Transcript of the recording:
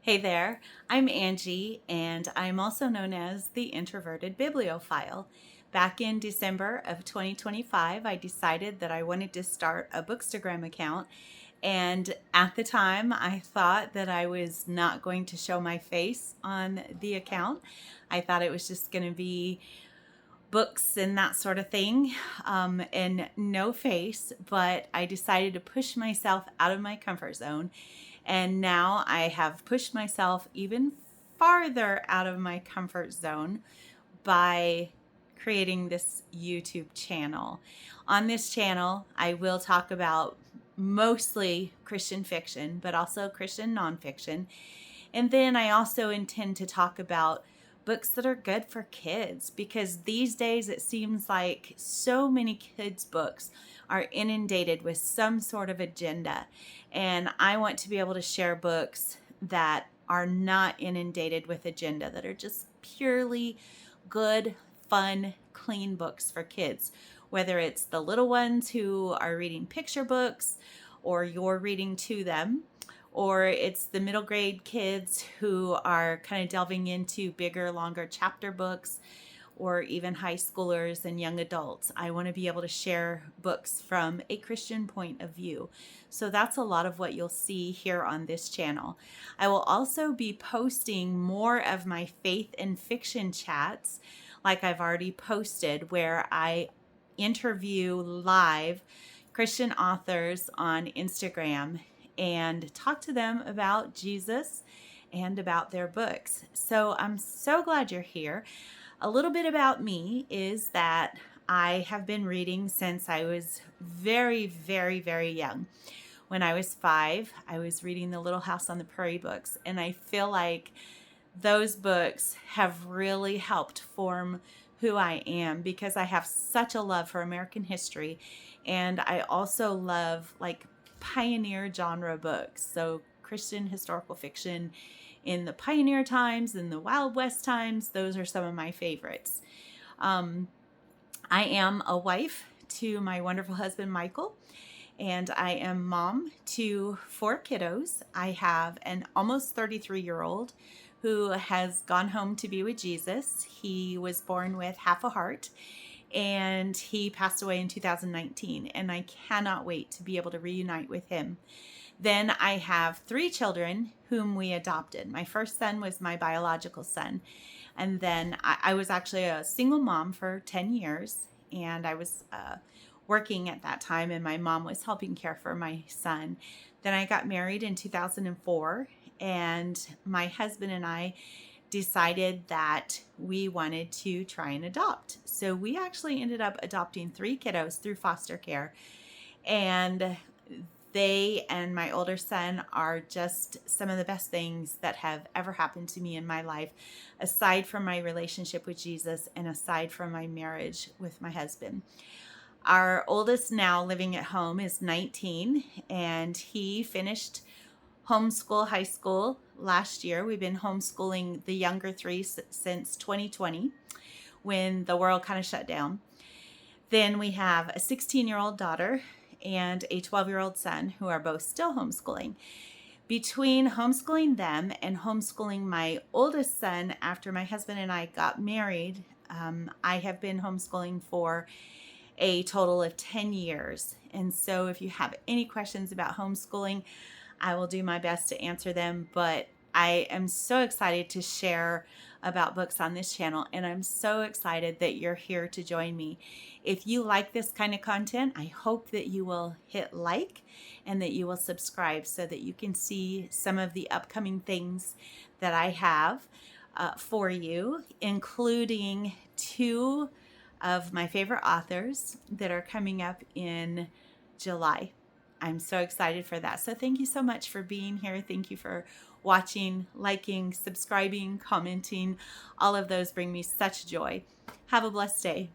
Hey there, I'm Angie, and I'm also known as the Introverted Bibliophile. Back in December of 2025, I decided that I wanted to start a Bookstagram account, and at the time, I thought that I was not going to show my face on the account. I thought it was just going to be books and that sort of thing, and no face, but I decided to push myself out of my comfort zone. And now I have pushed myself even farther out of my comfort zone by creating this YouTube channel. On this channel, I will talk about mostly Christian fiction, but also Christian nonfiction. And then I also intend to talk about books that are good for kids, because these days it seems like so many kids' books are inundated with some sort of agenda. And I want to be able to share books that are not inundated with agenda, that are just purely good, fun, clean books for kids. Whether it's the little ones who are reading picture books or you're reading to them, or it's the middle grade kids who are kind of delving into bigger, longer chapter books, or even high schoolers and young adults. I want to be able to share books from a Christian point of view. So that's a lot of what you'll see here on this channel. I will also be posting more of my faith and fiction chats, like I've already posted, where I interview live Christian authors on Instagram and talk to them about Jesus and about their books. So I'm so glad you're here. A little bit about me is that I have been reading since I was very, very, very young. When I was 5, I was reading the Little House on the Prairie books, and I feel like those books have really helped form who I am, because I have such a love for American history, and I also love like pioneer genre books. So Christian historical fiction in the pioneer times and the Wild West times, those are some of my favorites. I am a wife to my wonderful husband, Michael, and I am mom to 4 kiddos. I have an almost 33-year-old who has gone home to be with Jesus. He was born with half a heart, and he passed away in 2019, and I cannot wait to be able to reunite with him. Then I have 3 children whom we adopted. My first son was my biological son. And then I was actually a single mom for 10 years. And I was working at that time, and my mom was helping care for my son. Then I got married in 2004. And my husband and I decided that we wanted to try and adopt. So we actually ended up adopting 3 kiddos through foster care. And they and my older son are just some of the best things that have ever happened to me in my life, aside from my relationship with Jesus and aside from my marriage with my husband. Our oldest now living at home is 19, and he finished homeschool high school last year. We've been homeschooling the younger 3 since 2020, when the world kind of shut down. Then we have a 16-year-old daughter and a 12-year-old son who are both still homeschooling. Between homeschooling them and homeschooling my oldest son after my husband and I got married, I have been homeschooling for a total of 10 years. And so if you have any questions about homeschooling, I will do my best to answer them. But I am so excited to share about books on this channel, and I'm so excited that you're here to join me. If you like this kind of content, I hope that you will hit like and that you will subscribe so that you can see some of the upcoming things that I have for you, including 2 of my favorite authors that are coming up in July. I'm so excited for that. So thank you so much for being here. Thank you for watching, liking, subscribing, commenting. All of those bring me such joy. Have a blessed day.